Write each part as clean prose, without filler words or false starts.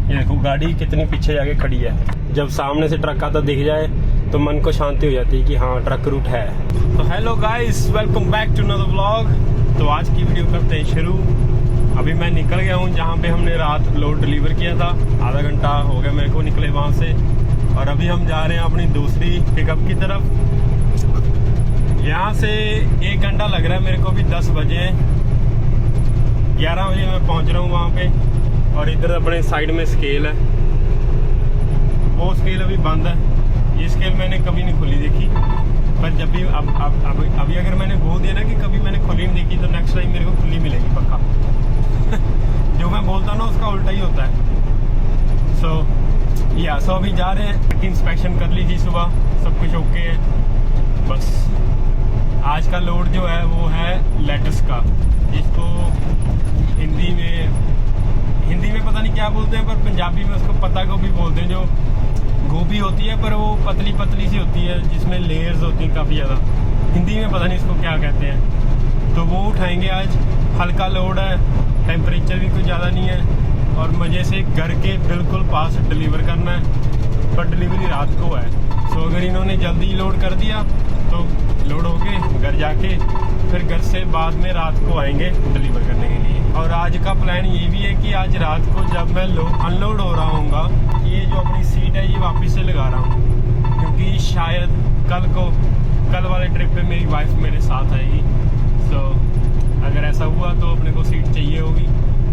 ये देखो गाड़ी कितनी पीछे जाके खड़ी है। जब सामने से ट्रक आता दिख जाए तो मन को शांति हो जाती है कि हाँ ट्रक रूट है। तो hello guys, welcome back to another vlog. तो आज की वीडियो करते हैं शुरू। अभी मैं निकल गया हूँ जहाँ पे हमने रात लोड डिलीवर किया था। आधा घंटा हो गया मेरे को निकले वहाँ से, और अभी हम जा रहे हैं अपनी दूसरी पिकअप की तरफ। यहाँ से 1 घंटा लग रहा है मेरे को। भी 10 बजे 11 बजे मैं पहुँच रहा हूँ वहाँ पे। और इधर अपने साइड में स्केल है, वो स्केल अभी बंद है। ये स्केल मैंने कभी नहीं खुली देखी, पर जब भी अभी अगर मैंने बोल दिया ना कि कभी मैंने खुली नहीं देखी, तो नेक्स्ट टाइम मेरे को खुली मिलेगी पक्का। जो मैं बोलता हूँ ना उसका उल्टा ही होता है। सो अभी जा रहे हैं। इंस्पेक्शन कर ली थी सुबह, सब कुछ ओके है। बस आज का लोड जो है वो है लेटस का, जिसको हिंदी में पता नहीं क्या बोलते हैं, पर पंजाबी में उसको पत्ता गोभी बोलते हैं। जो गोभी होती है पर वो पतली पतली सी होती है, जिसमें लेयर्स होती हैं काफ़ी ज़्यादा। हिंदी में पता नहीं इसको क्या कहते हैं। तो वो उठाएंगे आज। हल्का लोड है, टेम्परेचर भी कुछ ज़्यादा नहीं है, और मज़े से घर के बिल्कुल पास डिलीवर करना है। पर डिलीवरी रात को है। सो अगर इन्होंने जल्दी लोड कर दिया तो लोड हो के घर जाके फिर घर से बाद में रात को आएंगे डिलीवर करने के लिए। और आज का प्लान ये भी है कि आज रात को जब मैं अनलोड हो रहा हूँगा, ये जो अपनी सीट है ये वापस से लगा रहा हूँ, क्योंकि शायद कल वाले ट्रिप पे मेरी वाइफ मेरे साथ आएगी। सो अगर ऐसा हुआ तो अपने को सीट चाहिए होगी।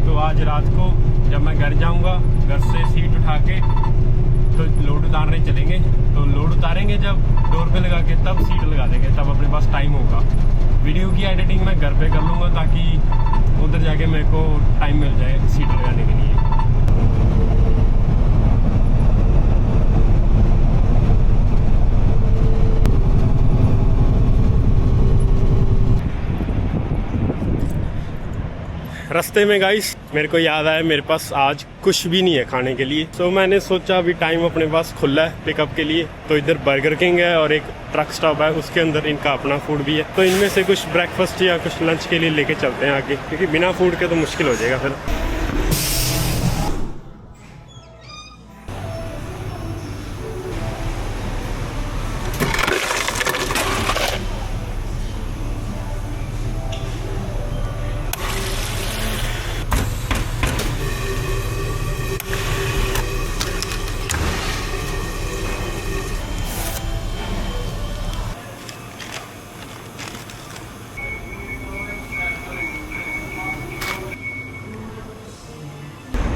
तो आज रात को जब मैं घर जाऊँगा, घर से सीट उठा के तो लोड उतारने चलेंगे। तो लोड उतारेंगे जब डोर पे लगा के, तब सीट लगा देंगे, तब अपने पास टाइम होगा। वीडियो की एडिटिंग मैं घर पे कर लूँगा, ताकि उधर जाके मेरे को टाइम मिल जाए सीट लगाने के लिए। रास्ते में गाइस मेरे को याद आया मेरे पास आज कुछ भी नहीं है खाने के लिए। तो मैंने सोचा अभी टाइम अपने पास खुला है पिकअप के लिए। तो इधर बर्गर किंग है और एक ट्रक स्टॉप है, उसके अंदर इनका अपना फूड भी है। तो इनमें से कुछ ब्रेकफास्ट या कुछ लंच के लिए लेके चलते हैं आगे, क्योंकि बिना फूड के तो मुश्किल हो जाएगा फिर।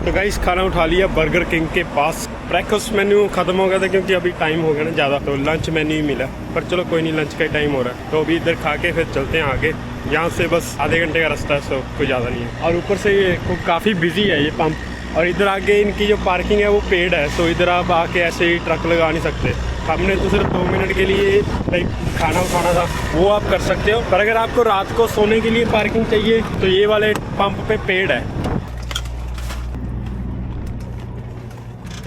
तो गाइस खाना उठा लिया बर्गर किंग के पास। ब्रेकफास्ट मेन्यू खत्म हो गया था क्योंकि अभी टाइम हो गया ना ज़्यादा, तो लंच मेन्यू ही मिला। पर चलो कोई नहीं, लंच का ही टाइम हो रहा है। तो अभी इधर खा के फिर चलते हैं आगे। यहाँ से बस आधे घंटे का रास्ता है, सो कोई ज़्यादा नहीं है। और ऊपर से ये काफ़ी बिजी है ये पंप। और इधर आगे इनकी जो पार्किंग है वो पेड है, तो इधर आप आके ऐसे ही ट्रक लगा नहीं सकते। हमने तो सिर्फ 2 मिनट के लिए खाना उठाना था, वो आप कर सकते हो। पर अगर आपको रात को सोने के लिए पार्किंग चाहिए तो ये वाले पंप पे पेड है।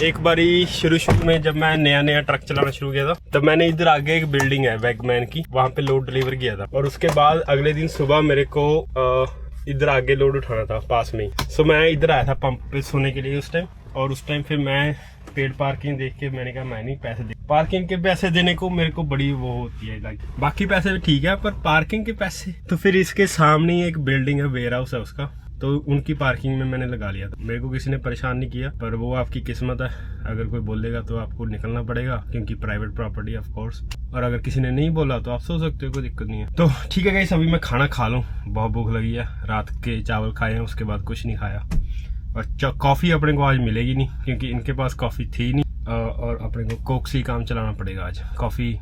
एक बारी शुरू में जब मैं नया ट्रक चलाना शुरू किया था, तब मैंने इधर आगे एक बिल्डिंग है वैगमैन की, वहाँ पे लोड डिलीवर किया था। और उसके बाद अगले दिन सुबह मेरे को इधर आगे लोड उठाना था पास में ही। सो मैं इधर आया था पंप पे सोने के लिए उस टाइम। और उस टाइम फिर मैं पेड पार्किंग देख के मैंने कहा मैं नहीं पैसे दे, पार्किंग के पैसे देने को मेरे को बड़ी वो होती है। लाइक बाकी पैसे भी ठीक है, पर पार्किंग के पैसे। तो फिर इसके सामने ही एक बिल्डिंग है, वेयर हाउस है उसका, तो उनकी पार्किंग में मैंने लगा लिया था। मेरे को किसी ने परेशान नहीं किया, पर वो आपकी किस्मत है। अगर कोई बोलेगा तो आपको निकलना पड़ेगा, क्योंकि प्राइवेट प्रॉपर्टी ऑफ कोर्स। और अगर किसी ने नहीं बोला तो आप सो सकते हो, कोई दिक्कत नहीं है। तो ठीक है गाइस, अभी मैं खाना खा लूँ, बहुत भूख लगी है। रात के चावल खाए हैं, उसके बाद कुछ नहीं खाया। और कॉफ़ी अपने को आज मिलेगी नहीं, क्योंकि इनके पास कॉफ़ी थी नहीं। और अपने को कोक से ही काम चलाना पड़ेगा आज। Coffee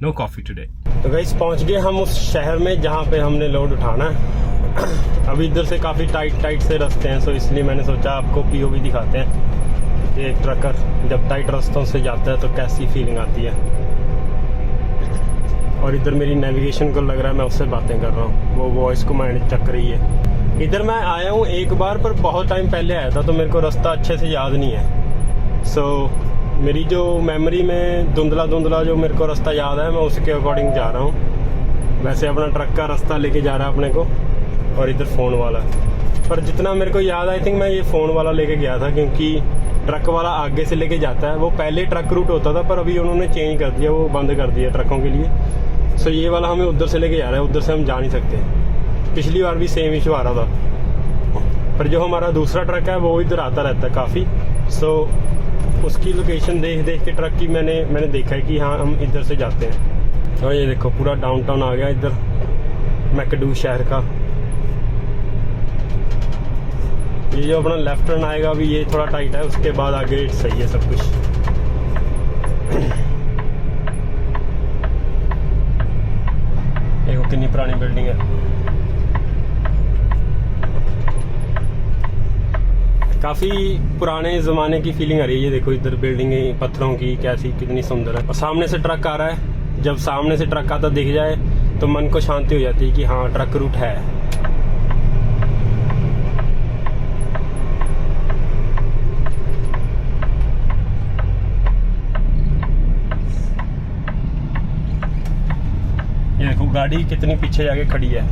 no coffee today. तो गाइस पहुँच गए हम उस शहर में जहाँ पे हमने लोड उठाना है। अभी इधर से काफ़ी टाइट से रास्ते हैं, सो इसलिए मैंने सोचा आपको पीओवी दिखाते हैं। ये ट्रकर जब टाइट रास्तों से जाता है तो कैसी फीलिंग आती है। और इधर मेरी नेविगेशन को लग रहा है मैं उससे बातें कर रहा हूँ, वो वॉइस कमांड चक रही है। इधर मैं आया हूँ एक बार, पर बहुत टाइम पहले आया था, तो मेरे को रास्ता अच्छे से याद नहीं है। सो मेरी जो मेमोरी में धुंधला जो मेरे को रास्ता याद है, मैं उसके अकॉर्डिंग जा रहा हूँ। वैसे अपना ट्रक का रास्ता लेके जा रहा है अपने को। और इधर फ़ोन वाला पर जितना मेरे को याद, आई थिंक मैं ये फ़ोन वाला लेके गया था, क्योंकि ट्रक वाला आगे से लेके जाता है। वो पहले ट्रक रूट होता था पर अभी उन्होंने चेंज कर दिया, वो बंद कर दिया ट्रकों के लिए। सो ये वाला हमें उधर से लेके जा रहा है, उधर से हम जा नहीं सकते। पिछली बार भी सेम इशू आ रहा था, पर जो हमारा दूसरा ट्रक है वो इधर आता रहता है काफ़ी। सो उसकी लोकेशन देख देख के ट्रक की मैंने देखा है कि हाँ हम इधर से जाते हैं। और ये देखो पूरा डाउनटाउन आ गया इधर मैकडू शहर का। ये जो अपना लेफ्ट टर्न आएगा अभी ये थोड़ा टाइट है, उसके बाद आगे सही है सब कुछ। देखो कितनी पुरानी बिल्डिंग है, काफी पुराने जमाने की फीलिंग आ रही है। ये देखो इधर बिल्डिंगें पत्थरों की कैसी कितनी सुंदर है। और सामने से ट्रक आ रहा है, जब सामने से ट्रक आता दिख जाए तो मन को शांति हो जाती है कि हाँ ट्रक रूट है। ये देखो गाड़ी कितनी पीछे जाके खड़ी है।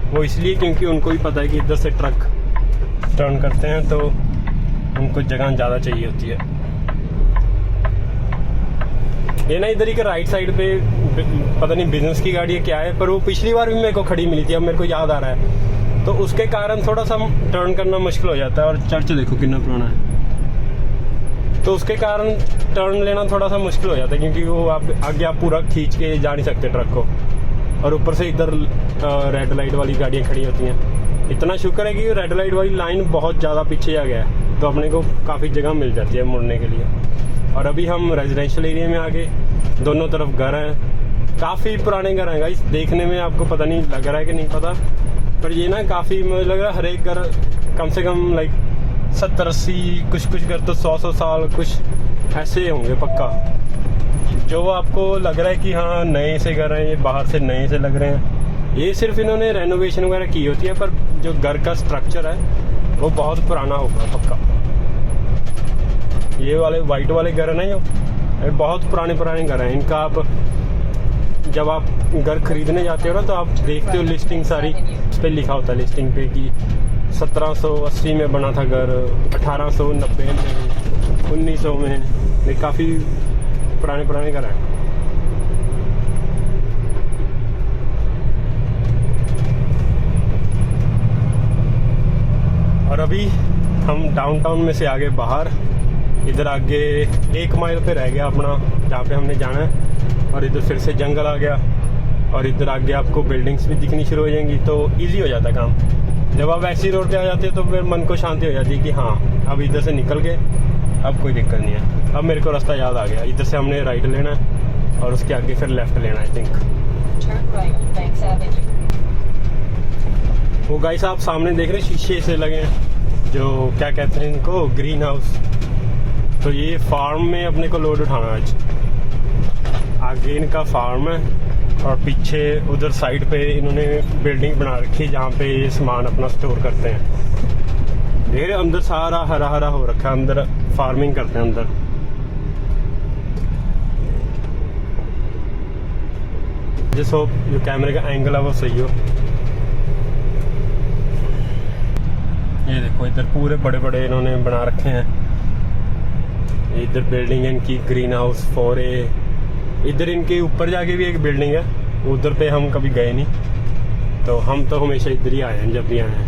वो इसलिए क्योंकि उनको भी पता है कि इधर से ट्रक टर्न करते हैं तो उनको जगह ज़्यादा चाहिए होती है। ये ना इधर ही के राइट साइड पे पता नहीं बिजनेस की गाड़ी है क्या है, पर वो पिछली बार भी मेरे को खड़ी मिली थी, अब मेरे को याद आ रहा है। तो उसके कारण थोड़ा सा टर्न करना मुश्किल हो जाता है। और चर्च देखो कितना पुराना है, तो उसके कारण टर्न लेना थोड़ा सा मुश्किल हो जाता है, क्योंकि वो आप आगे आप पूरा खींच के जा नहीं सकते ट्रक को। और ऊपर से इधर रेड लाइट वाली गाड़ियाँ खड़ी होती हैं। इतना शुक्र है कि रेड लाइट वाली लाइन बहुत ज़्यादा पीछे आ गया है, तो अपने को काफ़ी जगह मिल जाती है मुड़ने के लिए। और अभी हम रेजिडेंशियल एरिया में आगे, दोनों तरफ घर हैं, काफ़ी पुराने घर हैं गाइस। देखने में आपको पता नहीं लग रहा है कि नहीं पता, पर ये ना काफ़ी मुझे लग रहा है हर एक घर कम से कम लाइक 70-80, कुछ घर तो 100 साल कुछ ऐसे होंगे पक्का। जो आपको लग रहा है कि हाँ नए से घर हैं, ये बाहर से नए से लग रहे हैं, ये सिर्फ इन्होंने रेनोवेशन वगैरह की होती है, पर जो घर का स्ट्रक्चर है वो बहुत पुराना होगा पक्का। ये वाले वाइट वाले घर है ना, ये बहुत पुराने घर हैं। इनका आप जब आप घर खरीदने जाते हो ना, तो आप देखते हो लिस्टिंग सारी, उस पर लिखा होता है लिस्टिंग पे कि 1780 में बना था घर, 1890 में, 1900 में। ये काफ़ी पुराने घर हैं। और अभी हम डाउनटाउन में से आगे बाहर, इधर आगे 1 माइल पे रह गया अपना जहाँ पे हमने जाना है। और इधर फिर से जंगल आ गया, और इधर आगे आपको बिल्डिंग्स भी दिखनी शुरू हो जाएंगी, तो इजी हो जाता है काम। जब आप ऐसी रोड पे आ जाते हो तो फिर मन को शांति हो जाती है कि हाँ अब इधर से निकल गए, अब कोई दिक्कत नहीं है। अब मेरे को रास्ता याद आ गया, इधर से हमने राइट लेना है और उसके आगे फिर लेफ्ट लेना है आई थिंक। वो गाइस आप सामने देख रहे शीशे से लगे हैं, जो क्या कहते हैं इनको, ग्रीन हाउस। तो ये फार्म में अपने को लोड उठाना है आज। आगे इनका फार्म है और पीछे उधर साइड पे इन्होंने बिल्डिंग बना रखी है जहाँ पे ये सामान अपना स्टोर करते हैं। देख रहे अंदर सारा हरा हरा हो रखा है, अंदर फार्मिंग करते हैं अंदर। जिस होप जो कैमरे का एंगल है वो सही हो। ये देखो इधर पूरे बड़े बड़े इन्होंने बना रखे हैं। इधर बिल्डिंग है इनकी ग्रीन हाउस 4A। इधर इनके ऊपर जाके भी एक बिल्डिंग है, उधर पे हम कभी गए नहीं, तो हम तो हमेशा इधर ही आए हैं जब भी आए हैं।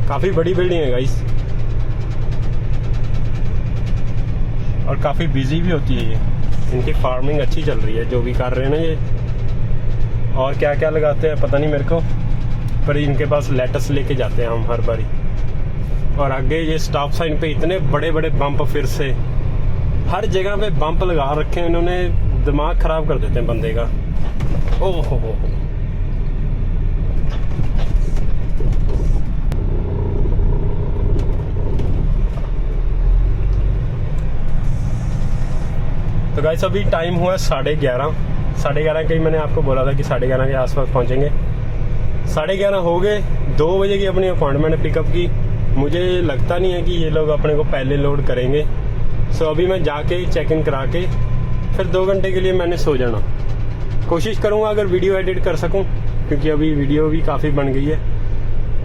काफ़ी बड़ी बिल्डिंग है गाइस, और काफ़ी बिजी भी होती है ये। इनकी फार्मिंग अच्छी चल रही है जो भी कर रहे हैं ना ये। और क्या क्या लगाते हैं पता नहीं मेरे को, पर इनके पास लेटस लेके जाते हैं हम हर बारी। और आगे ये स्टॉप साइन पे इतने बड़े बड़े बम्प, फिर से हर जगह पे बम्प लगा रखे हैं इन्होंने, दिमाग खराब कर देते हैं बंदे का। ओह हो। तो गाइस अभी टाइम हुआ 11:30 कहीं मैंने आपको बोला था कि 11:30 के आसपास पहुंचेंगे। 11:30 हो गए। 2 बजे की अपनी अपॉइंटमेंट पिकअप की। मुझे लगता नहीं है कि ये लोग अपने को पहले लोड करेंगे। सो अभी मैं जाके चेक इन करा के फिर 2 घंटे के लिए मैंने सो जाना। कोशिश करूँगा अगर वीडियो एडिट कर सकूँ, क्योंकि अभी वीडियो भी काफ़ी बन गई है,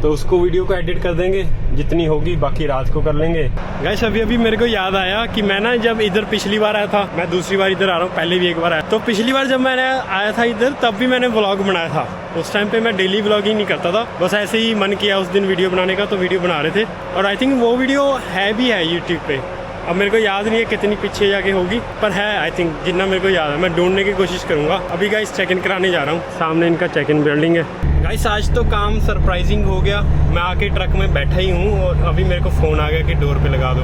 तो उसको वीडियो को एडिट कर देंगे जितनी होगी, बाकी रात को कर लेंगे। गाइस अभी मेरे को याद आया कि मैं ना जब इधर पिछली बार आया था, मैं दूसरी बार इधर आ रहा हूँ, पहले भी एक बार आया, तो पिछली बार जब मैंने आया था इधर तब भी मैंने व्लॉग बनाया था। उस टाइम पे मैं डेली व्लॉगिंग नहीं करता था, बस ऐसे ही मन किया उस दिन वीडियो बनाने का तो वीडियो बना रहे थे। और आई थिंक वो वीडियो है यूट्यूब पे। अब मेरे को याद नहीं है कितनी पीछे जाके होगी, पर है आई थिंक, जितना मेरे को याद है। मैं ढूंढने की कोशिश करूँगा। अभी गाइस चेक इन कराने जा रहा हूँ, सामने इनका चेक इन बिल्डिंग है। गाइस आज तो काम सरप्राइजिंग हो गया। मैं आके ट्रक में बैठा ही हूँ और अभी मेरे को फ़ोन आ गया कि डोर पे लगा दो।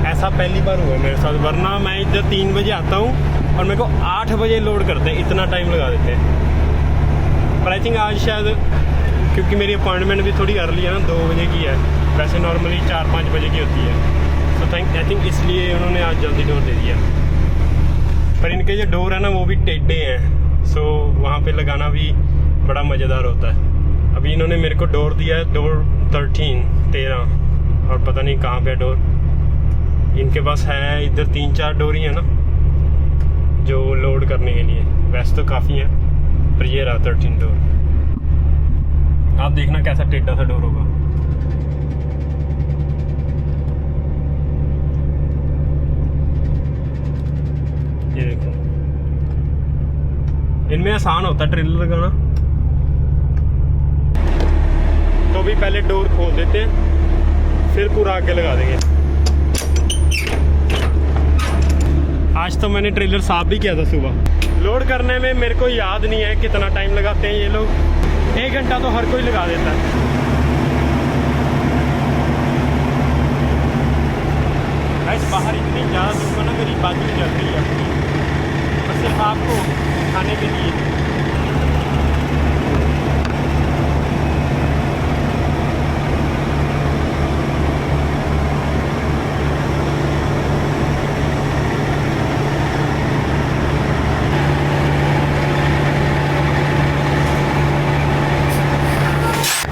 ऐसा पहली बार हुआ मेरे साथ, वरना मैं इधर 3 बजे आता हूँ और मेरे को 8 बजे लोड करते हैं, इतना टाइम लगा देते हैं। पर आई थिंक आज शायद, क्योंकि मेरी अपॉइंटमेंट भी थोड़ी अर्ली है ना, 2 बजे की है, वैसे नॉर्मली 4-5 बजे की होती है, तो आई थिंक इसलिए उन्होंने आज जल्दी डोर दे दिया। पर इनके जो डोर है ना वो भी टेढ़े हैं, सो वहाँ पे लगाना भी बड़ा मज़ेदार होता है। अभी इन्होंने मेरे को डोर दिया है, डोर 13, और पता नहीं कहाँ पे डोर। इनके पास है इधर 3-4 डोर ही है ना जो लोड करने के लिए, वैसे तो काफ़ी है, पर ये रहा 13 डोर। आप देखना कैसा टेढ़ा सा डोर होगा। ये देखो, इनमें आसान होता है ट्रेलर लगाना। तो भी पहले डोर खोल देते हैं, फिर पूरा आगे लगा देंगे। आज तो मैंने ट्रेलर साफ भी किया था सुबह। लोड करने में मेरे को याद नहीं है कितना टाइम लगाते हैं ये लोग। 1 घंटा तो हर कोई लगा देता है। गाइस बाहर इतनी ज़्यादा धूप है ना, मेरी बाजू जल रही है अपनी, और सिर्फ आपको खाने के लिए।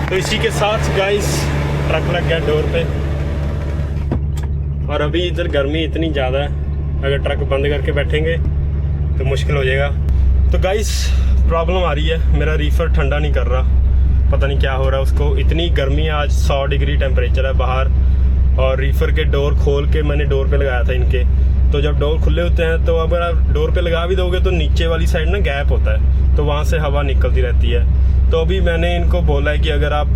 तो इसी के साथ गाइस ट्रक लग गया डोर पे, और अभी इधर गर्मी इतनी ज़्यादा है, अगर ट्रक बंद करके बैठेंगे तो मुश्किल हो जाएगा। तो गाइस प्रॉब्लम आ रही है, मेरा रीफर ठंडा नहीं कर रहा, पता नहीं क्या हो रहा है उसको। इतनी गर्मी है, आज 100 डिग्री टेम्परेचर है बाहर, और रीफर के डोर खोल के मैंने डोर पे लगाया था इनके। तो जब डोर खुले होते हैं तो अगर आप डोर पे लगा भी दोगे तो नीचे वाली साइड ना गैप होता है, तो वहाँ से हवा निकलती रहती है। तो अभी मैंने इनको बोला है कि अगर आप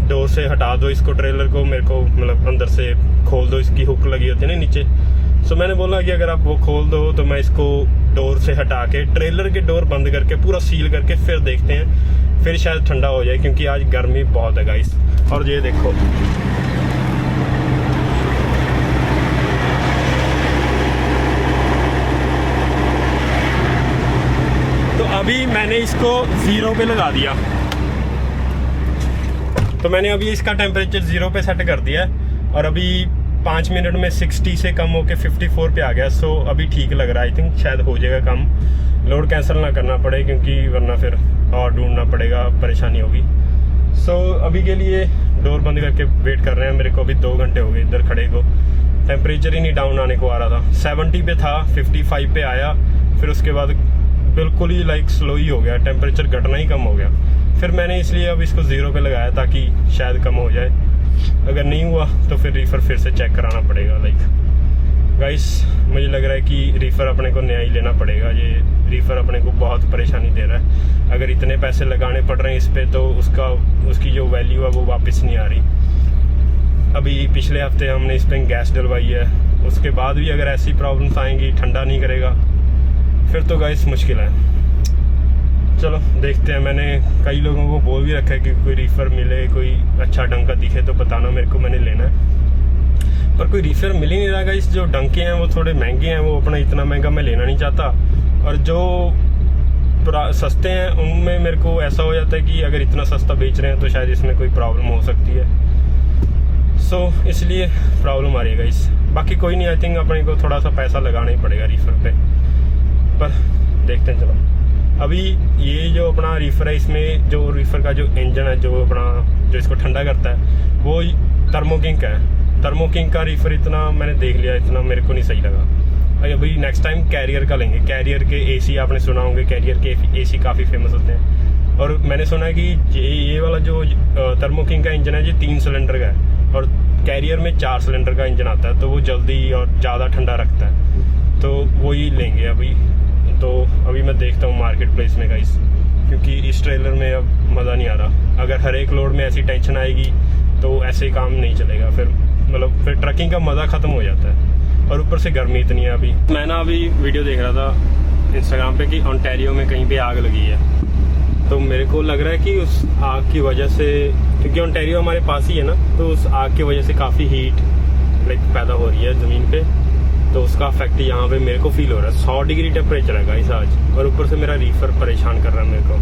डोर से हटा दो इसको, ट्रेलर को, मेरे को मतलब अंदर से खोल दो, इसकी हुक लगी होती है ना नीचे। सो मैंने बोला कि अगर आप वो खोल दो तो मैं इसको डोर से हटा के ट्रेलर के डोर बंद करके पूरा सील करके फिर देखते हैं, फिर शायद ठंडा हो जाए, क्योंकि आज गर्मी बहुत है गाइस। और ये देखो, तो अभी मैंने इसको 0 पे लगा दिया। तो मैंने अभी इसका टेम्परेचर 0 पे सेट कर दिया है, और अभी 5 मिनट में 60 से कम होके 54 पे आ गया। सो अभी ठीक लग रहा है, आई थिंक शायद हो जाएगा कम। लोड कैंसिल ना करना पड़े, क्योंकि वरना फिर और ढूंढना पड़ेगा, परेशानी होगी। सो अभी के लिए डोर बंद करके वेट कर रहे हैं। मेरे को अभी 2 घंटे हो गए इधर खड़े को, टेम्परेचर ही नहीं डाउन आने को आ रहा था। 70 पे था, 55 पे आया, फिर उसके बाद बिल्कुल ही लाइक स्लो ही हो गया, टेम्परेचर घटना ही कम हो गया। फिर मैंने इसलिए अब इसको 0 पे लगाया ताकि शायद कम हो जाए। अगर नहीं हुआ तो फिर रीफर फिर से चेक कराना पड़ेगा। लाइक गाइस मुझे लग रहा है कि रीफर अपने को नया ही लेना पड़ेगा। ये रीफर अपने को बहुत परेशानी दे रहा है। अगर इतने पैसे लगाने पड़ रहे हैं इस पर, तो उसकी जो वैल्यू है वो वापस नहीं आ रही। अभी पिछले हफ्ते हमने इस पर गैस डलवाई है, उसके बाद भी अगर ऐसी प्रॉब्लम्स आएंगी, ठंडा नहीं करेगा, फिर तो गाइस मुश्किल है। चलो देखते हैं। मैंने कई लोगों को बोल भी रखा है कि कोई रीफर मिले, कोई अच्छा ढंग का दिखे तो बताना मेरे को, मैंने लेना है। पर कोई रीफर मिल ही नहीं रहा गाइस। जो ढंग के हैं वो थोड़े महंगे हैं, वो अपना इतना महंगा मैं लेना नहीं चाहता। और जो सस्ते हैं उनमें मेरे को ऐसा हो जाता है कि अगर इतना सस्ता बेच रहे हैं तो शायद इसमें कोई प्रॉब्लम हो सकती है। सो इसलिए प्रॉब्लम आ रही है गाइस। बाकी कोई नहीं, आई थिंक अपने को थोड़ा सा पैसा लगाना ही पड़ेगा रीफर पे, पर देखते हैं। चलो अभी ये जो अपना रीफर है, इसमें जो रीफर का जो इंजन है, जो अपना जो इसको ठंडा करता है, वो थर्मोकिंग का है। थर्मोकिंग का रीफर इतना मैंने देख लिया, इतना मेरे को नहीं सही लगा। अभी नेक्स्ट टाइम कैरियर का लेंगे। कैरियर के एसी आपने सुना होंगे, कैरियर के एसी काफ़ी फेमस होते हैं। और मैंने सुना है कि ये वाला जो थर्मो किंग का इंजन है ये 3 सिलेंडर का है और कैरियर में 4 सिलेंडर का इंजन आता है, तो वो जल्दी और ज़्यादा ठंडा रखता है, तो वही लेंगे अभी। तो अभी मैं देखता हूँ मार्केट प्लेस में गाइस, क्योंकि इस ट्रेलर में अब मज़ा नहीं आ रहा। अगर हर एक लोड में ऐसी टेंशन आएगी तो ऐसे काम नहीं चलेगा, फिर ट्रकिंग का मज़ा ख़त्म हो जाता है। और ऊपर से गर्मी इतनी है। अभी मैं ना अभी वीडियो देख रहा था इंस्टाग्राम पे कि ओंटारियो में कहीं पे आग लगी है, तो मेरे को लग रहा है कि उस आग की वजह से, क्योंकि ओंटारियो हमारे पास ही है ना, तो उस आग की वजह से काफ़ी हीट पैदा हो रही है ज़मीन पे, तो उसका इफेक्ट यहाँ पे मेरे को फील हो रहा है। 100 डिग्री टेम्परेचर है गाइस आज, और ऊपर से मेरा रीफर परेशान कर रहा है मेरे को।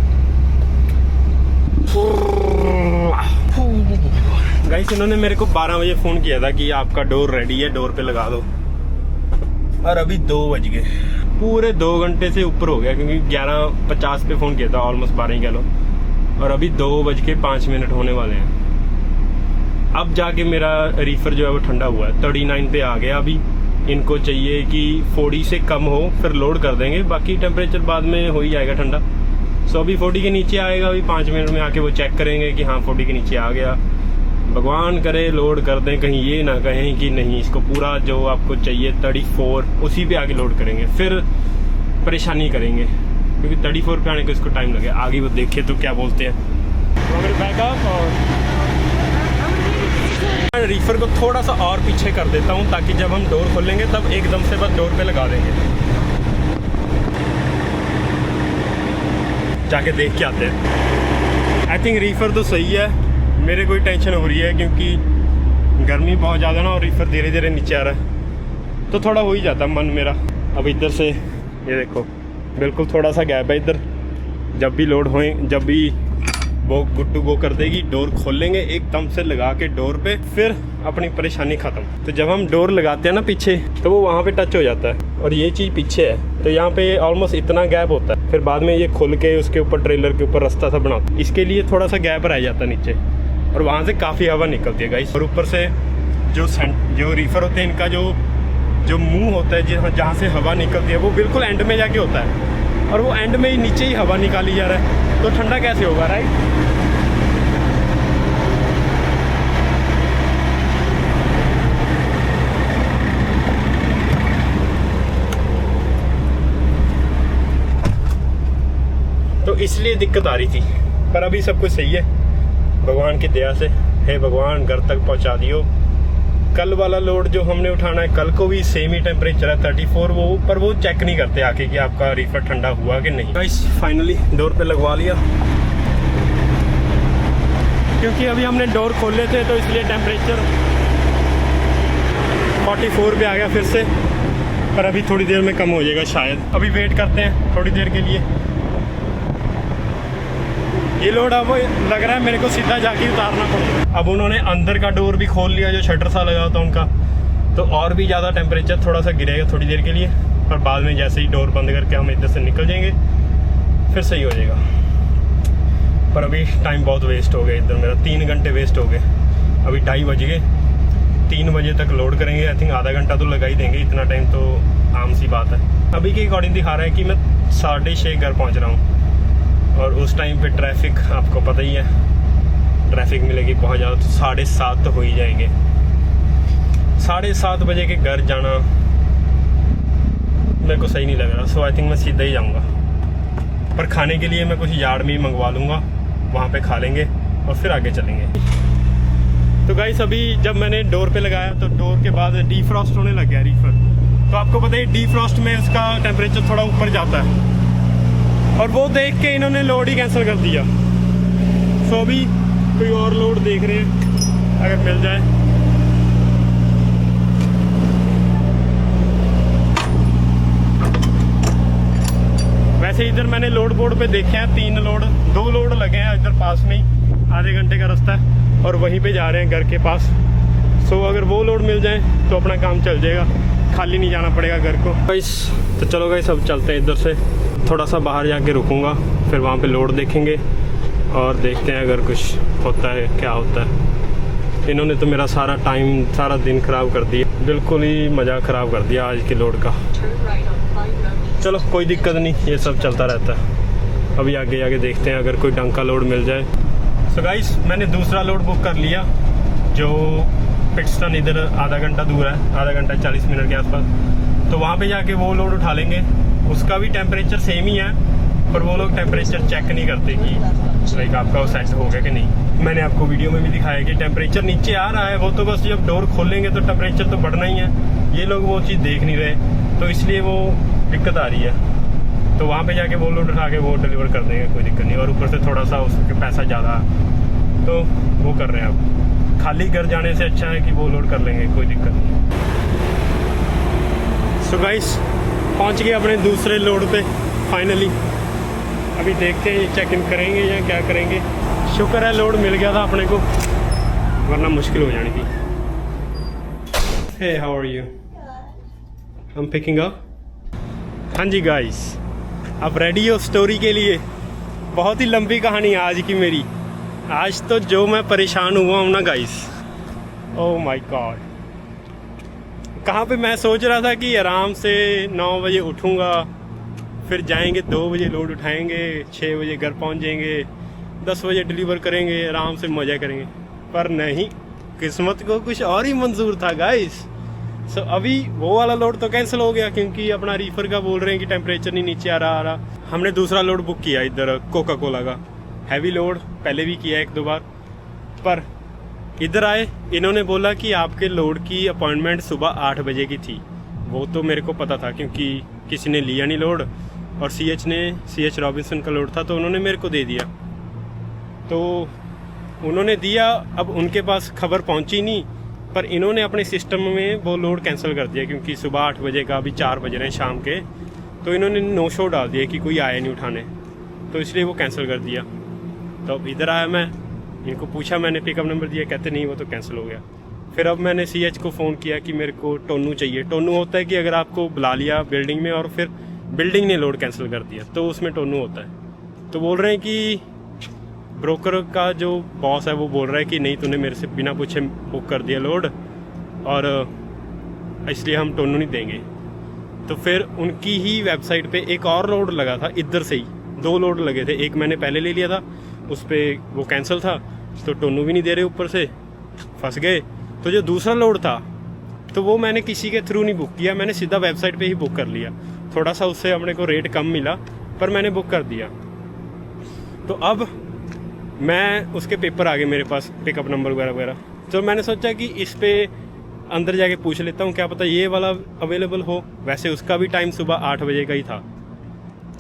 गाइस इन्होंने मेरे को 12 बजे फ़ोन किया था कि आपका डोर रेडी है, डोर पे लगा दो, और अभी 2 बज गए। पूरे 2 घंटे से ऊपर हो गया, क्योंकि 11:50 पे फ़ोन किया था, ऑलमोस्ट 12 ही कह लो, और अभी 2:05 होने वाले हैं। अब जाके मेरा रीफर जो है वो ठंडा हुआ है, 39 पे आ गया। अभी इनको चाहिए कि 40 से कम हो, फिर लोड कर देंगे, बाकी टेम्परेचर बाद में हो ही जाएगा ठंडा। सो अभी 40 के नीचे आएगा, अभी 5 मिनट में आके वो चेक करेंगे कि हाँ 40 के नीचे आ गया। भगवान करे लोड कर दें, कहीं ये ना कहें कि नहीं इसको पूरा जो आपको चाहिए 34 उसी पे आगे लोड करेंगे, फिर परेशानी करेंगे, क्योंकि 34 पे आने को इसको टाइम लगे। आगे वो देखे तो क्या बोलते हैं। बैकअप और रीफर को थोड़ा सा और पीछे कर देता हूँ, ताकि जब हम डोर खोलेंगे तब एकदम से बस डोर पे लगा देंगे। जाके देख के आते हैं। आई थिंक रीफर तो सही है, मेरे कोई टेंशन हो रही है क्योंकि गर्मी बहुत ज़्यादा ना, और रीफर धीरे धीरे नीचे आ रहा है, तो थोड़ा हो ही जाता मन मेरा। अब इधर से ये देखो बिल्कुल थोड़ा सा गैप है इधर, जब भी लोड होए, जब भी वो गुड टू गो कर देगी, डोर खोल लेंगे एकदम से लगा के डोर पे, फिर अपनी परेशानी ख़त्म। तो जब हम डोर लगाते हैं ना पीछे, तो वो वहाँ पे टच हो जाता है, और ये चीज़ पीछे है, तो यहाँ पे ऑलमोस्ट इतना गैप होता है। फिर बाद में ये खोल के उसके ऊपर ट्रेलर के ऊपर रास्ता सा बनाते, इसके लिए थोड़ा सा गैप रह जाता है नीचे, और वहाँ से काफ़ी हवा निकलती है गाइस। और ऊपर से जो रीफर होते हैं, इनका जो मुंह होता है जहाँ से हवा निकलती है, वो बिल्कुल एंड में जाके होता है, और वो एंड में ही नीचे ही हवा निकाली जा रहा है, तो ठंडा कैसे होगा, राइट। तो इसलिए दिक्कत आ रही थी, पर अभी सब कुछ सही है भगवान की दया से। हे भगवान घर तक पहुंचा दियो। कल वाला लोड जो हमने उठाना है, कल को भी सेम ही टेम्परेचर है 34, पर वो चेक नहीं करते आके कि आपका रीफर ठंडा हुआ कि नहीं। गाइस फाइनली डोर पे लगवा लिया, क्योंकि अभी हमने डोर खोले थे तो इसलिए टेम्परेचर 44 पे आ गया फिर से, पर अभी थोड़ी देर में कम हो जाएगा शायद। अभी वेट करते हैं थोड़ी देर के लिए। ये लोड अब लग रहा है मेरे को सीधा जाके उतारना पड़ेगा। अब उन्होंने अंदर का डोर भी खोल लिया, जो शटर सा लगा होता उनका, तो और भी ज़्यादा टेम्परेचर थोड़ा सा गिरेगा थोड़ी देर के लिए, पर बाद में जैसे ही डोर बंद करके हम इधर से निकल जाएंगे फिर सही हो जाएगा। पर अभी टाइम बहुत वेस्ट हो गया इधर, मेरा 3 घंटे वेस्ट हो गए। अभी 2:30 बज गए, 3 बजे तक लोड करेंगे। आई थिंक आधा घंटा तो लगा ही देंगे, इतना टाइम तो आम सी बात है। अभी के अकॉर्डिंग दिखा रहा है कि मैं 6:30 घर पहुँच रहा हूँ, और उस टाइम पे ट्रैफिक आपको पता ही है, ट्रैफिक मिलेगी बहुत ज़्यादा, तो 7:30 तो हो ही जाएंगे। 7:30 बजे के घर जाना मेरे को सही नहीं लग रहा, सो आई थिंक मैं सीधा ही जाऊंगा। पर खाने के लिए मैं कुछ यार्ड में ही मंगवा लूँगा, वहाँ पे खा लेंगे और फिर आगे चलेंगे। तो गाइस अभी जब मैंने डोर पे लगाया तो डोर के बाद डीफ्रॉस्ट होने लग गया रीफर। तो आपको पता है डीफ्रॉस्ट में उसका टेम्परेचर थोड़ा ऊपर जाता है, और वो देख के इन्होंने लोड ही कैंसिल कर दिया। सो अभी कोई और लोड देख रहे हैं अगर मिल जाए। वैसे इधर मैंने लोड बोर्ड पे देखे हैं 2 लोड लगे हैं इधर पास में ही, आधे घंटे का रास्ता है, और वहीं पे जा रहे हैं घर के पास। सो अगर वो लोड मिल जाए तो अपना काम चल जाएगा, खाली नहीं जाना पड़ेगा घर को। गाइस तो चलो गाइस अब चलते हैं इधर से, थोड़ा सा बाहर जाके रुकूंगा, फिर वहाँ पे लोड देखेंगे और देखते हैं अगर कुछ होता है क्या होता है। इन्होंने तो मेरा सारा टाइम, सारा दिन ख़राब कर दिया, बिल्कुल ही मज़ा ख़राब कर दिया आज के लोड का। चलो कोई दिक्कत नहीं, ये सब चलता रहता है। अभी आगे आगे देखते हैं अगर कोई ढंग का लोड मिल जाए। सो गाइस, मैंने दूसरा लोड बुक कर लिया जो पिट्सटन इधर आधा घंटा दूर है, आधा घंटा 40 मिनट के आसपास। तो वहाँ पे जाके वो लोड उठा लेंगे। उसका भी टेम्परेचर सेम ही है, पर वो लोग टेम्परेचर चेक नहीं करते कि लाइक आपका वो सेट हो गया कि नहीं। मैंने आपको वीडियो में भी दिखाया कि टेम्परेचर नीचे आ रहा है, वो तो बस जब डोर खोलेंगे तो टेम्परेचर तो बढ़ना ही है। ये लोग वो चीज़ देख नहीं रहे, तो इसलिए वो दिक्कत आ रही है। तो वहाँ पे जाके वो लोड उठा के वो डिलीवर कर देंगे, कोई दिक्कत नहीं। और ऊपर से थोड़ा सा उसके पैसा ज़्यादा, तो वो कर रहे हैं। अब खाली घर जाने से अच्छा है कि वो लोड कर लेंगे, कोई दिक्कत नहीं। सो गाइस, पहुँच गए अपने दूसरे लोड पे फाइनली। अभी देखते हैं चेक इन करेंगे या क्या करेंगे। शुक्र है लोड मिल गया था अपने को, वरना मुश्किल हो जानी थी। Hey, how are you? I am picking up. हाँ जी गाइस, अब रेडी हो स्टोरी के लिए? बहुत ही लंबी कहानी है आज की मेरी। आज तो जो मैं परेशान हुआ हूँ ना गाइस, ओह माय गॉड। कहाँ पे मैं सोच रहा था कि आराम से 9 बजे उठूँगा, फिर जाएंगे 2 बजे लोड उठाएंगे, 6 बजे घर पहुँच जाएंगे, 10 बजे डिलीवर करेंगे, आराम से मज़ा करेंगे। पर नहीं, किस्मत को कुछ और ही मंजूर था गाइस। सो अभी वो वाला लोड तो कैंसिल हो गया, क्योंकि अपना रीफर का बोल रहे हैं कि टेम्परेचर नहीं नीचे आ रहा। हमने दूसरा लोड बुक किया इधर कोका कोला का, हैवी लोड, पहले भी किया 1-2 बार। पर इधर आए, इन्होंने बोला कि आपके लोड की अपॉइंटमेंट सुबह 8 बजे की थी। वो तो मेरे को पता था, क्योंकि किसी ने लिया नहीं लोड, और CH रॉबिन्सन का लोड था, तो उन्होंने मेरे को दे दिया। तो उन्होंने दिया, अब उनके पास खबर पहुंची नहीं, पर इन्होंने अपने सिस्टम में वो लोड कैंसिल कर दिया, क्योंकि सुबह 8 बजे का, अभी 4 बज रहे हैं शाम के, तो इन्होंने नो शो डाल दिया कि कोई आया नहीं उठाने, तो इसलिए वो कैंसिल कर दिया। तो अब इधर आया मैं, इनको पूछा, मैंने पिकअप नंबर दिया, कहते नहीं वो तो कैंसिल हो गया। फिर अब मैंने CH को फ़ोन किया कि मेरे को टोनू चाहिए। टोनू होता है कि अगर आपको बुला लिया बिल्डिंग में और फिर बिल्डिंग ने लोड कैंसिल कर दिया, तो उसमें टोनू होता है। तो बोल रहे हैं कि ब्रोकर का जो बॉस है वो बोल रहा है कि नहीं, तूने मेरे से बिना पूछे बुक कर दिया लोड, और इसलिए हम टोनू नहीं देंगे। तो फिर उनकी ही वेबसाइट पे एक और लोड लगा था, इधर से ही 2 लोड लगे थे। एक मैंने पहले ले लिया था, उस पर वो कैंसिल था, तो टोनू भी नहीं दे रहे, ऊपर से फंस गए। तो जो दूसरा लोड था, तो वो मैंने किसी के थ्रू नहीं बुक किया, मैंने सीधा वेबसाइट पे ही बुक कर लिया। थोड़ा सा उससे अपने को रेट कम मिला, पर मैंने बुक कर दिया। तो अब मैं उसके पेपर आ गए मेरे पास, पिकअप नंबर वगैरह वगैरह। तो मैंने सोचा कि इस पे अंदर जाके पूछ लेता हूँ, क्या पता ये वाला अवेलेबल हो। वैसे उसका भी टाइम सुबह 8 बजे का ही था।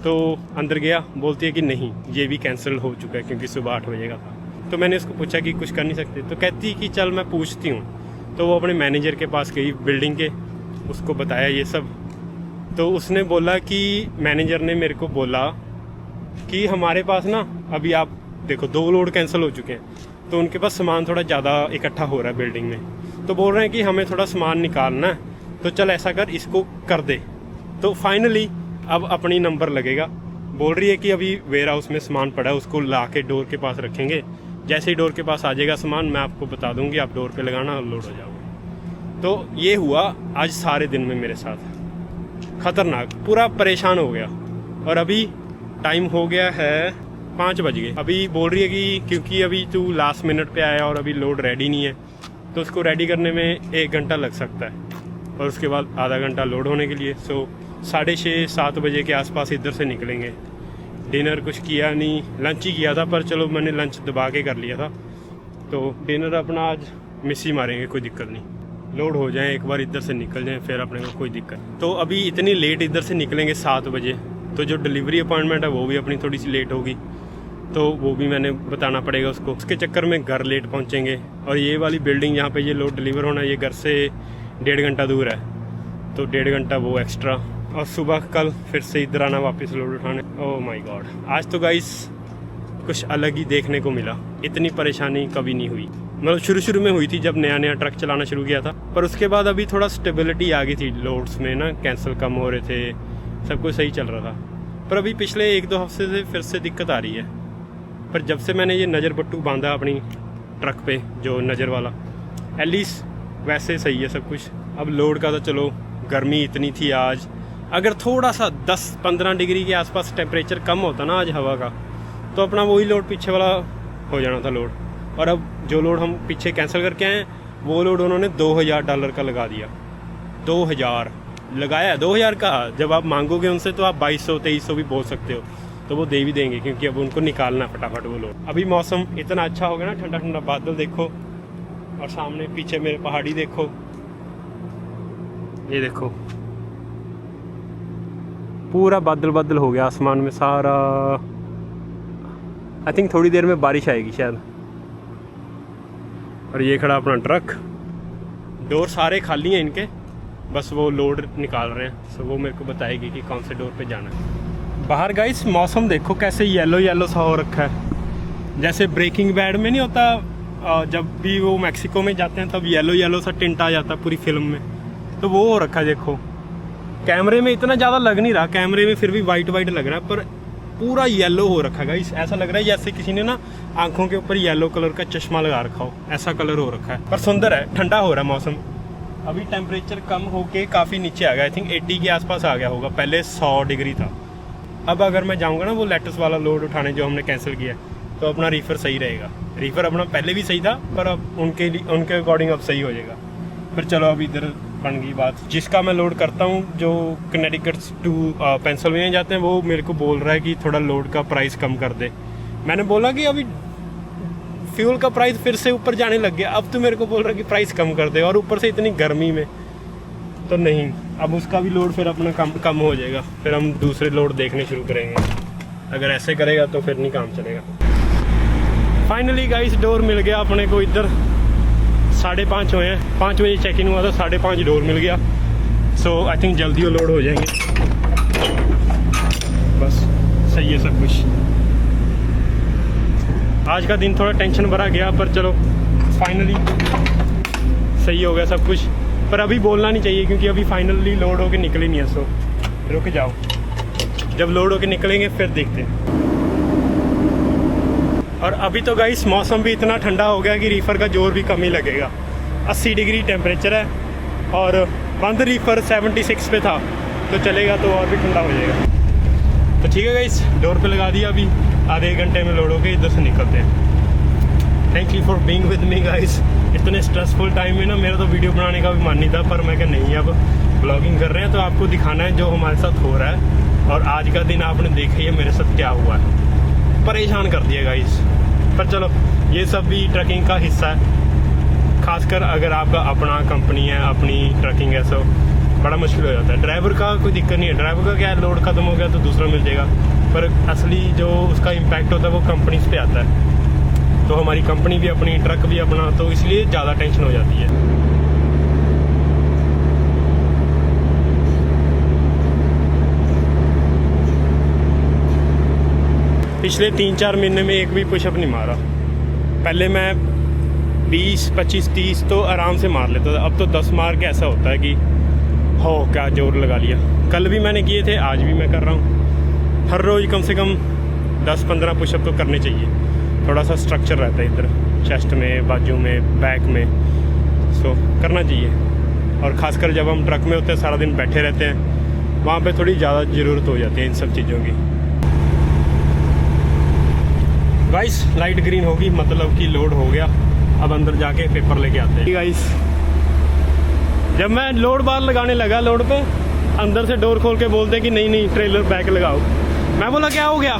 तो अंदर गया, बोलती है कि नहीं, ये भी कैंसिल हो चुका है, क्योंकि सुबह 8 बजे का था। तो मैंने उसको पूछा कि कुछ कर नहीं सकते, तो कहती कि चल मैं पूछती हूँ। तो वो अपने मैनेजर के पास गई बिल्डिंग के, उसको बताया ये सब। तो उसने बोला कि मैनेजर ने मेरे को बोला कि हमारे पास ना अभी आप देखो 2 लोड कैंसिल हो चुके हैं, तो उनके पास सामान थोड़ा ज़्यादा इकट्ठा हो रहा है बिल्डिंग में। तो बोल रहे हैं कि हमें थोड़ा सामान निकालना है, तो चल ऐसा कर, इसको कर दे। तो फाइनली अब अपनी नंबर लगेगा। बोल रही है कि अभी वेयर हाउस में सामान पड़ा है, उसको ला के डोर के पास रखेंगे। जैसे ही डोर के पास आ जाएगा सामान, मैं आपको बता दूंगी, आप डोर पे लगाना और लोड हो जाओगे। तो ये हुआ आज सारे दिन में मेरे साथ, खतरनाक, पूरा परेशान हो गया। और अभी टाइम हो गया है 5 बज गए। अभी बोल रही है कि क्योंकि अभी तू लास्ट मिनट पे आया और अभी लोड रेडी नहीं है, तो उसको रेडी करने में 1 घंटा लग सकता है, और उसके बाद आधा घंटा लोड होने के लिए। सो 6:30-7 बजे के आसपास इधर से निकलेंगे। डिनर कुछ किया नहीं, लंच ही किया था, पर चलो मैंने लंच दबा के कर लिया था। तो डिनर अपना आज मिस ही मारेंगे, कोई दिक्कत नहीं। लोड हो जाए एक बार, इधर से निकल जाए, फिर अपने को कोई दिक्कत। तो अभी इतनी लेट इधर से निकलेंगे 7 बजे, तो जो डिलीवरी अपॉइंटमेंट है वो भी अपनी थोड़ी सी लेट होगी, तो वो भी मैंने बताना पड़ेगा उसको। उसके चक्कर में घर लेट पहुंचेंगे। और ये वाली बिल्डिंग जहाँ पे ये लोड डिलीवर होना है, ये घर से 1.5 घंटा दूर है, तो 1.5 घंटा वो एक्स्ट्रा। और सुबह कल फिर से इधर आना वापस लोड उठाने। ओह माय गॉड, आज तो गाइस कुछ अलग ही देखने को मिला। इतनी परेशानी कभी नहीं हुई, मतलब शुरू में हुई थी जब नया नया ट्रक चलाना शुरू किया था, पर उसके बाद अभी थोड़ा स्टेबिलिटी आ गई थी लोड्स में ना, कैंसिल कम हो रहे थे, सब कुछ सही चल रहा था। पर अभी पिछले 1-2 हफ्ते से फिर से दिक्कत आ रही है। पर जब से मैंने ये नज़र बट्टू बांधा अपनी ट्रक पे, जो नज़र वाला, एटलीस्ट वैसे सही है सब कुछ। अब लोड का तो चलो, गर्मी इतनी थी आज, अगर थोड़ा सा 10-15 डिग्री के आसपास टेम्परेचर कम होता ना आज हवा का, तो अपना वही लोड पीछे वाला हो जाना था लोड। और अब जो लोड हम पीछे कैंसिल करके आए वो लोड उन्होंने $2000 का लगा दिया। 2000 लगाया, 2000 का। जब आप मांगोगे उनसे तो आप 2200-2300 भी बोल सकते हो, तो वो दे भी देंगे, क्योंकि अब उनको निकालना फटाफट वो लोड। अभी मौसम इतना अच्छा हो गया ना, ठंडा ठंडा, बादल देखो और सामने पीछे मेरे पहाड़ी देखो, ये देखो पूरा बादल बादल हो गया आसमान में सारा। आई थिंक थोड़ी देर में बारिश आएगी शायद। और ये खड़ा अपना ट्रक, डोर सारे खाली हैं इनके, बस वो लोड निकाल रहे हैं। सो वो मेरे को बताएगी कि कौन से डोर पे जाना है। बाहर गाइस मौसम देखो कैसे येलो येलो सा हो रखा है, जैसे ब्रेकिंग बैड में नहीं होता, जब भी वो मैक्सिको में जाते हैं तब येलो येलो सा टिंट आ जाता पूरी फिल्म में, तो वो हो रखा है। देखो कैमरे में इतना ज़्यादा लग नहीं रहा, कैमरे में फिर भी वाइट वाइट लग रहा है, पर पूरा येलो हो रखा है गाइस। ऐसा लग रहा है जैसे किसी ने ना आंखों के ऊपर येलो कलर का चश्मा लगा रखा हो, ऐसा कलर हो रखा है। पर सुंदर है, ठंडा हो रहा है मौसम। अभी टेम्परेचर कम होके काफ़ी नीचे आ गया, आई थिंक 80 के आसपास आ गया होगा, पहले 100 डिग्री था। अब अगर मैं जाऊँगा ना वो लेटेस्ट वाला लोड उठाने जो हमने कैंसिल किया, तो अपना रीफर सही रहेगा। रीफर अपना पहले भी सही था, पर अब उनके अकॉर्डिंग अब सही हो जाएगा। फिर चलो अब इधर बन गई बात, जिसका मैं लोड करता हूँ जो कनेटिकट टू पेंसिल्वेनिया जाते हैं, वो मेरे को बोल रहा है कि थोड़ा लोड का प्राइस कम कर दे। मैंने बोला कि अभी फ्यूल का प्राइस फिर से ऊपर जाने लग गया, अब तो मेरे को बोल रहा है कि प्राइस कम कर दे, और ऊपर से इतनी गर्मी में तो नहीं। अब उसका भी लोड फिर अपना कम हो जाएगा, फिर हम दूसरे लोड देखने शुरू करेंगे। अगर ऐसे करेगा तो फिर नहीं काम चलेगा। फाइनली गाइस डोर मिल गया अपने को। इधर 5:30 हुए हैं, 5 बजे चेक इन हुआ था, 5:30 डोर मिल गया। सो आई थिंक जल्दी वो लोड हो जाएंगे, बस सही है सब कुछ। आज का दिन थोड़ा टेंशन भरा गया, पर चलो फाइनली सही हो गया सब कुछ। पर अभी बोलना नहीं चाहिए क्योंकि अभी फाइनली लोड होके निकले नहीं है। सो रुक जाओ, जब लोड होके निकलेंगे फिर देखते हैं। और अभी तो गाइस मौसम भी इतना ठंडा हो गया कि रीफर का जोर भी कम ही लगेगा। 80 डिग्री टेम्परेचर है और बंद रीफर 76 पे था, तो चलेगा तो और भी ठंडा हो जाएगा। तो ठीक है गाइस, डोर पे लगा दिया। अभी आधे घंटे में लोड होके इधर से निकलते हैं। Thank you for being with me guys. इतने स्ट्रेसफुल टाइम में ना मेरा तो वीडियो बनाने का भी मन नहीं था, पर मैं क्या नहीं, अब ब्लॉगिंग कर रहे हैं तो आपको दिखाना है जो हमारे साथ हो रहा है। और आज का दिन आपने देखा ही है मेरे साथ क्या हुआ है, परेशान कर दिया गाइस। पर चलो ये सब भी ट्रकिंग का हिस्सा है, खासकर अगर आपका अपना कंपनी है, अपनी ट्रकिंग है, सो बड़ा मुश्किल हो जाता है। ड्राइवर का कोई दिक्कत नहीं है, ड्राइवर का क्या है, लोड खत्म हो गया तो दूसरा मिल जाएगा, पर असली जो उसका इम्पैक्ट होता है वो कंपनीज पे आता है। तो हमारी कंपनी भी अपनी, ट्रक भी अपना, तो इसलिए ज़्यादा टेंशन हो जाती है। पिछले 3-4 महीने में एक भी पुशअप नहीं मारा। पहले मैं 20, 25, 30 तो आराम से मार लेता था, अब तो 10 मार के ऐसा होता है कि हो क्या जोर लगा लिया। कल भी मैंने किए थे, आज भी मैं कर रहा हूँ। हर रोज़ कम से कम 10-15 पुशअप तो करने चाहिए। थोड़ा सा स्ट्रक्चर रहता है इधर चेस्ट में, बाजू में, बैक में, सो करना चाहिए। और ख़ासकर जब हम ट्रक में होते हैं, सारा दिन बैठे रहते हैं, वहाँ पे थोड़ी ज़्यादा ज़रूरत हो जाती है इन सब चीज़ों की। गाइस लाइट ग्रीन होगी, मतलब कि लोड हो गया। अब अंदर जाके पेपर लेके आते हैं गाइस। जब मैं लोड बार लगाने लगा लोड पे, अंदर से डोर खोल के बोलते कि नहीं ट्रेलर बैक लगाओ। मैं बोला क्या हो गया,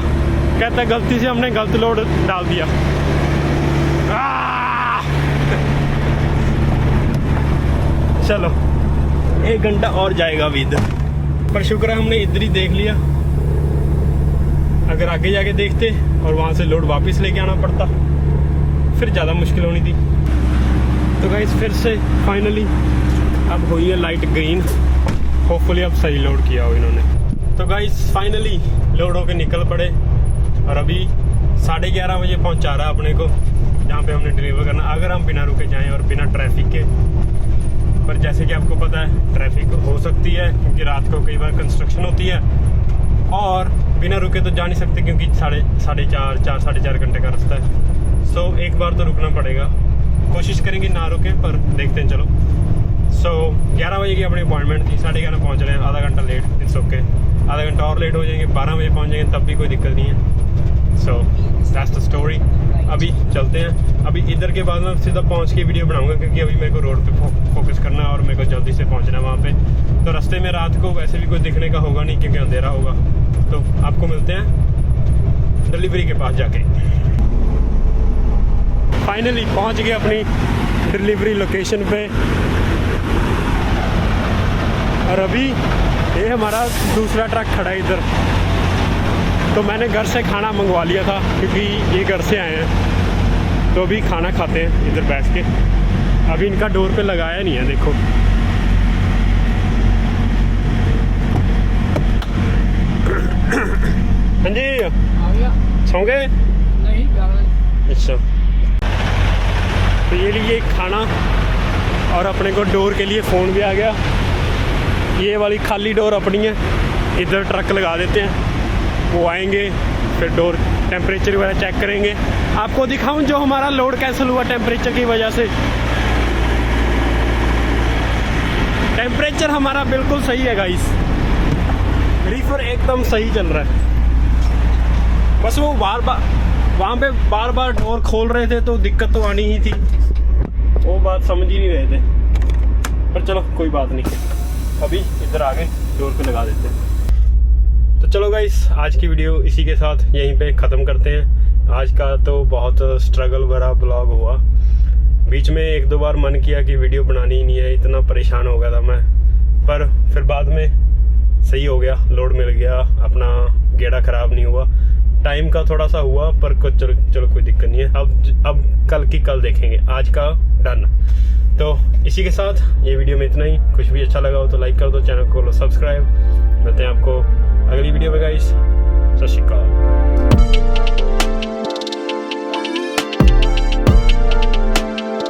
कहता गलती से हमने गलत लोड डाल दिया। चलो 1 घंटा और जाएगा अभी इधर, पर शुक्र है हमने इधर ही देख लिया। अगर आगे जाके देखते और वहाँ से लोड वापस लेके आना पड़ता फिर ज़्यादा मुश्किल होनी थी। तो गाइस फिर से फाइनली अब हुई है लाइट ग्रीन, होपफुली अब सही लोड किया हो इन्होंने। तो गाइस फाइनली लोड होके निकल पड़े और अभी 11:30 बजे पहुंचा रहा है अपने को जहाँ पे हमने डिलीवर करना, अगर हम बिना रुके जाएं और बिना ट्रैफिक के। पर जैसे कि आपको पता है ट्रैफिक हो सकती है क्योंकि रात को कई बार कंस्ट्रक्शन होती है, और बिना रुके तो जा नहीं सकते क्योंकि 4.5 साढ़े 4 घंटे का रास्ता है। सो एक बार तो रुकना पड़ेगा। कोशिश करेंगे ना रुके, पर देखते हैं। चलो सो 11 बजे की अपनी अपॉइंटमेंट थी, 11:30 पहुँच रहे हैं, आधा घंटा लेट, इट्स ओके। आधा घंटा और लेट हो जाएंगे, 12 बजे पहुँच जाएंगे, तब भी कोई दिक्कत नहीं है। So that's the story. अभी चलते हैं। अभी इधर के बाद मैं सीधा पहुँच के वीडियो बनाऊंगा, क्योंकि अभी मेरे को रोड पे फोकस करना है और मेरे को जल्दी से पहुँचना है वहाँ पे। तो रास्ते में रात को वैसे भी कोई दिखने का होगा नहीं, क्योंकि अंधेरा होगा। तो आपको मिलते हैं डिलीवरी के पास जाके। फाइनली पहुँच गए अपनी डिलीवरी लोकेशन पे, और अभी ये हमारा दूसरा ट्रक खड़ा है इधर। तो मैंने घर से खाना मंगवा लिया था, क्योंकि ये घर से आए हैं। तो अभी खाना खाते हैं इधर बैठ के। अभी इनका डोर पे लगाया नहीं है, देखो। हाँ जी, आ गया? सो गए? नहीं, अच्छा, तो ये लीजिए खाना, और अपने को डोर के लिए फ़ोन भी आ गया। ये वाली खाली डोर अपनी है, इधर ट्रक लगा देते हैं, वो आएंगे, फिर डोर टेम्परेचर वगैरह चेक करेंगे। आपको दिखाऊं जो हमारा लोड कैंसिल हुआ टेम्परेचर की वजह से। टेम्परेचर हमारा बिल्कुल सही है गाइस, रीफर एकदम सही चल रहा है। बस वो बार बार वहाँ पे बार बार डोर खोल रहे थे, तो दिक्कत तो आनी ही थी, वो बात समझ ही नहीं रहे थे। पर चलो कोई बात नहीं, अभी इधर आगे डोर पे लगा देते हैं। तो चलो गाइस, आज की वीडियो इसी के साथ यहीं पे ख़त्म करते हैं। आज का तो बहुत स्ट्रगल भरा ब्लॉग हुआ। बीच में 1-2 बार मन किया कि वीडियो बनानी ही नहीं है, इतना परेशान हो गया था मैं। पर फिर बाद में सही हो गया, लोड मिल गया, अपना गेड़ा ख़राब नहीं हुआ। टाइम का थोड़ा सा हुआ, पर चलो कोई दिक्कत नहीं है। अब कल की कल देखेंगे, आज का डन। तो इसी के साथ ये वीडियो में इतना ही। कुछ भी अच्छा लगा हो तो लाइक कर दो, चैनल को सब्सक्राइब। मिलते हैं आपको अगली वीडियो में गाइस। सत श्री अकाल।